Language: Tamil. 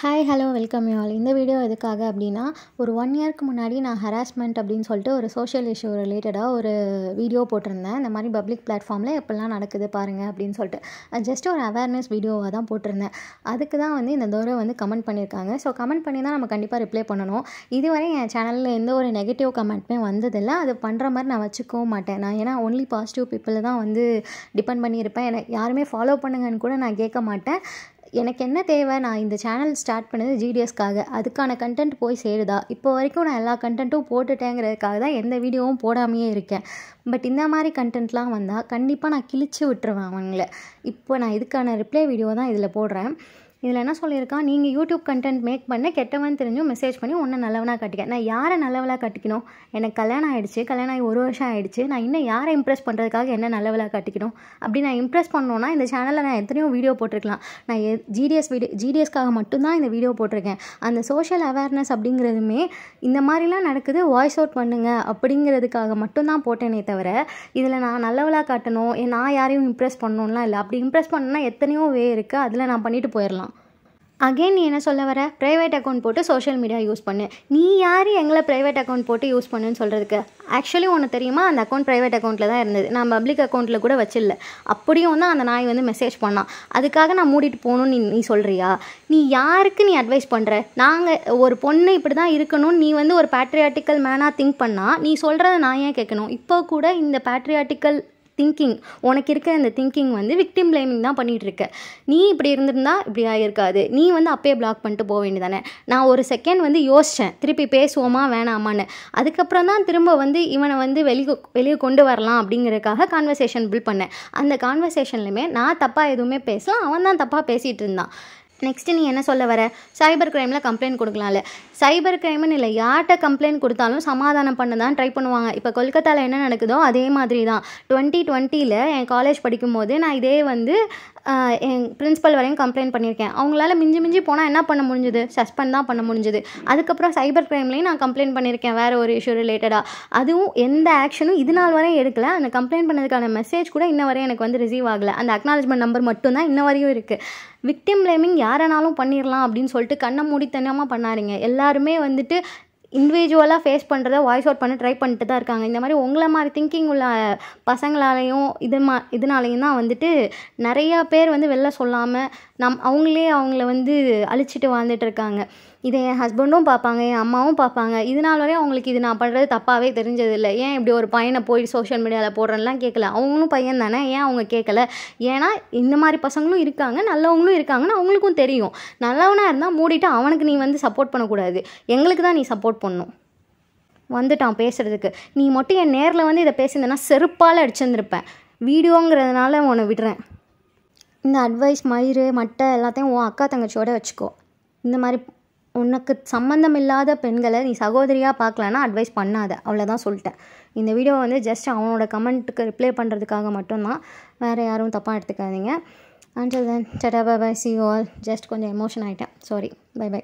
Hi hello welcome you all. இந்த வீடியோ எதுக்காக அப்படின்னா, ஒரு 1 இயர்க்கு முன்னாடி நான் ஹராஸ்மெண்ட் அப்படின்னு சொல்லிட்டு ஒரு சோஷியல் இஷ்யூ ரிலேட்டடாக ஒரு வீடியோ போட்டிருந்தேன். இந்த மாதிரி பப்ளிக் பிளாட்ஃபார்மில் எப்படிலாம் நடக்குது பாருங்கள் அப்படின்னு சொல்லிட்டு. ஜஸ்ட் ஒரு அவேர்னஸ் வீடியோவாக தான் போட்டிருந்தேன். அதுக்கு தான் இந்த தடவை கமெண்ட் பண்ணியிருக்காங்க. ஸோ கமெண்ட் பண்ணி தான் நம்ம கண்டிப்பாக ரிப்ளை பண்ணணும். இதுவரை என் சேனலில் எந்த ஒரு நெகட்டிவ் கமெண்ட்டுமே வந்ததில்லை. அது பண்ணுற மாதிரி நான் வச்சுக்கவும் மாட்டேன். நான் ஏன்னா ஒன்லி பாசிட்டிவ் பீப்புளை தான் டிபெண்ட் பண்ணியிருப்பேன். எனக்கு யாருமே ஃபாலோ பண்ணுங்கன்னு கூட நான் கேட்க மாட்டேன். எனக்கு என்ன தேவை, நான் இந்த சேனல் ஸ்டார்ட் பண்ணது ஜிடிஎஸ்க்காக. அதுக்கான கண்டென்ட் போய் சேருதா? இப்போ வரைக்கும் நான் எல்லா கண்டென்ட்டும் போட்டுட்டேங்கிறதுக்காக தான் எந்த வீடியோவும் போடாமையே இருக்கேன். பட் இந்த மாதிரி கண்டென்ட்லாம் வந்தால் கண்டிப்பாக நான் கிழிச்சு விட்டுருவேன் அவங்கள. இப்போ நான் இதுக்கான ரிப்ளை வீடியோ தான் இதில் போடுறேன். இதில் என்ன சொல்லியிருக்கான், நீங்கள் யூடியூப் கண்டென்ட் மேக் பண்ண கெட்டவன் தெரிஞ்சும் மெசேஜ் பண்ணி ஒன்று நல்லவனாக காட்டிக்க. நான் யாரை நல்லவளாக காட்டிக்கணும்? எனக்கு கல்யாணம் ஆகிடுச்சு, கல்யாணம் ஆகி 1 வருஷம் ஆகிடுச்சு. நான் இன்னும் யாரை இம்ப்ரெஸ் பண்ணுறதுக்காக என்ன நல்லவளாக காட்டிக்கணும்? அப்படி நான் இம்ப்ரெஸ் பண்ணணுன்னா இந்த சேனலில் நான் எத்தனையோ வீடியோ போட்டிருக்கலாம். நான் ஜிடிஎஸ்க்காக மட்டும்தான் இந்த வீடியோ போட்டிருக்கேன். அந்த சோஷியல் அவேர்னஸ் அப்படிங்கிறதுமே இந்த மாதிரிலாம் நடக்குது, வாய்ஸ் அவுட் பண்ணுங்க அப்படிங்கிறதுக்காக மட்டும்தான் போட்டேனே தவிர, இதில் நான் நல்லவளாக காட்டணும், நான் யாரையும் இம்ப்ரெஸ் பண்ணணும்லாம் இல்லை. அப்படி இம்ப்ரெஸ் பண்ணணுன்னா எத்தனையோ இருக்குது, அதில் நான் பண்ணிட்டு போயிடலாம். அகெயின் நீ என்ன சொல்ல வர? ப்ரைவேட் அக்கௌண்ட் போட்டு சோஷியல் மீடியா யூஸ் பண்ணு. நீ யார் எங்களை ப்ரைவேட் அக்கௌண்ட் போட்டு யூஸ் பண்ணுன்னு சொல்கிறதுக்கு? ஆக்சுவலி ஒன்று தெரியுமா, அந்த அக்கௌண்ட் ப்ரைவேட் அக்கௌண்ட்டில் தான் இருந்தது. நான் பப்ளிக் அக்கௌண்ட்டில் கூட வச்சில்ல. அப்படியும் தான் அந்த நாய் மெசேஜ் பண்ணான். அதுக்காக நான் மூடிட்டு போகணுன்னு நீ சொல்கிறியா? நீ யாருக்கு நீ அட்வைஸ் பண்ணுற? நாங்கள் ஒரு பொண்ணு இப்படி தான் இருக்கணும்னு நீ ஒரு பேட்ரியாட்டிக்கல் மேனாக திங்க் பண்ணால் நீ சொல்கிறத நான் ஏன் கேட்கணும்? இப்போ கூட இந்த பேட்ரியாட்டிக்கல் திங்கிங், உனக்கு இருக்கிற இந்த திங்கிங் விக்டிம் பிளேமிங் தான் பண்ணிகிட்டு இருக்க. நீ இப்படி இருந்திருந்தா இப்படி ஆகிருக்காது. நீ அப்பயே பிளாக் பண்ணிட்டு போக வேண்டியதானே. நான் ஒரு செகண்ட் யோசித்தேன், திருப்பி பேசுவோமா வேணாமான்னு. அதுக்கப்புறம் தான் திரும்ப இவனை வெளியே கொண்டு வரலாம் அப்படிங்கிறதுக்காக கான்வர்சேஷன் பில்ட் பண்ணேன். அந்த கான்வர்சேஷன்லையுமே நான் தப்பாக எதுவுமே பேசலாம், அவன் தான் தப்பாக பேசிகிட்டு இருந்தான். நெக்ஸ்ட்டு நீ என்ன சொல்ல வர? சைபர் க்ரைமில் கம்ப்ளைண்ட் கொடுக்கலாம்ல. சைபர் க்ரைம்னு இல்லை, யார்கிட்ட கம்ப்ளைண்ட் கொடுத்தாலும் சமாதானம் பண்ண தான் ட்ரை பண்ணுவாங்க. இப்போ கொல்கத்தாவில் என்ன நடக்குதோ அதே மாதிரி தான். 2020 என் காலேஜ் படிக்கும்போது நான் இதே என் பிரின்ஸிபல் வரையும் கம்ப்ளைண்ட் பண்ணியிருக்கேன். அவங்களால மிஞ்சி போனால் என்ன பண்ண முடிஞ்சுது? சஸ்பெண்ட் தான் பண்ண முடிஞ்சுது. அதுக்கப்புறம் சைபர் க்ரைம்லேயும் நான் கம்ப்ளைண்ட் பண்ணியிருக்கேன் வேறு ஒரு இஷ்யூ ரிலேட்டடாக. அதுவும் எந்த ஆக்ஷனும் இது நாள் வரையும் எடுக்கலை. அந்த கம்ப்ளைண்ட் பண்ணதுக்கான மெசேஜ் கூட இன்ன வரையும் எனக்கு ரிசீவ் ஆகலை. அந்த அக்னாலஜ்மெண்ட் நம்பர் மட்டும்தான் இன்ன வரையும் இருக்குது. விக்டிம் பிளேமிங் யாரானாலும் பண்ணிடலாம் அப்படின்னு சொல்லிட்டு கண்ணை மூடித்தனமாக பண்ணாதீங்க. எல்லாருமே இண்டிவிஜுவலாக ஃபேஸ் பண்ணுறத வாய்ஸ் அவுட் பண்ண ட்ரை பண்ணிட்டு தான் இருக்காங்க. இந்த மாதிரி உங்களை மாதிரி திங்கிங் உள்ள பசங்களாலேயும் இதனாலேயும் தான் நிறையா பேர் வெளில சொல்லாமல் அவங்களே அவங்கள அழிச்சிட்டு வாழ்ந்துட்டு இருக்காங்க. இதை என் ஹஸ்பண்டும் பார்ப்பாங்க, என் அம்மாவும் பார்ப்பாங்க. இதனால் வரையும் அவங்களுக்கு இது நான் பண்ணுறது தப்பாகவே தெரிஞ்சதில்லை. ஏன் இப்படி ஒரு பையனை போய் சோஷியல் மீடியாவில் போடுறேன்லாம் கேட்கல. அவங்களும் பையன் தானே, ஏன் அவங்க கேட்கல? ஏன்னா இந்த மாதிரி பசங்களும் இருக்காங்க, நல்லவங்களும் இருக்காங்கன்னு அவங்களுக்கும் தெரியும். நல்லவனாக இருந்தால் மூடிட்டு அவனுக்கு நீ சப்போர்ட் பண்ணக்கூடாது. எங்களுக்கு தான் நீ சப்போர்ட் பண்ணணும். வந்துட்டான் பேசுகிறதுக்கு. நீ மட்டும் என் நேரில் இதை பேசியிருந்தேன்னா செருப்பால் அடிச்சிருந்துருப்பேன். வீடியோங்கிறதுனால உன்னை விடுறேன். இந்த அட்வைஸ் மயிறு மட்டை எல்லாத்தையும் உன் அக்கா தங்கச்சியோட வச்சுக்கோ. இந்த மாதிரி உனக்கு சம்மந்தம் இல்லாத பெண்களை நீ சகோதரியாக பார்க்கலன்னா அட்வைஸ் பண்ணாத. அவ்வளோதான் சொல்லிட்டேன். இந்த வீடியோ ஜஸ்ட் அவனோட கமெண்ட்டுக்கு ரிப்ளை பண்ணுறதுக்காக மட்டும்தான். வேறு யாரும் தப்பாக எடுத்துக்காதீங்க. Until then, ta-ta, bye bye, see you all. Just கொஞ்சம் எமோஷன் ஆகிட்டேன், சாரி, பை பை.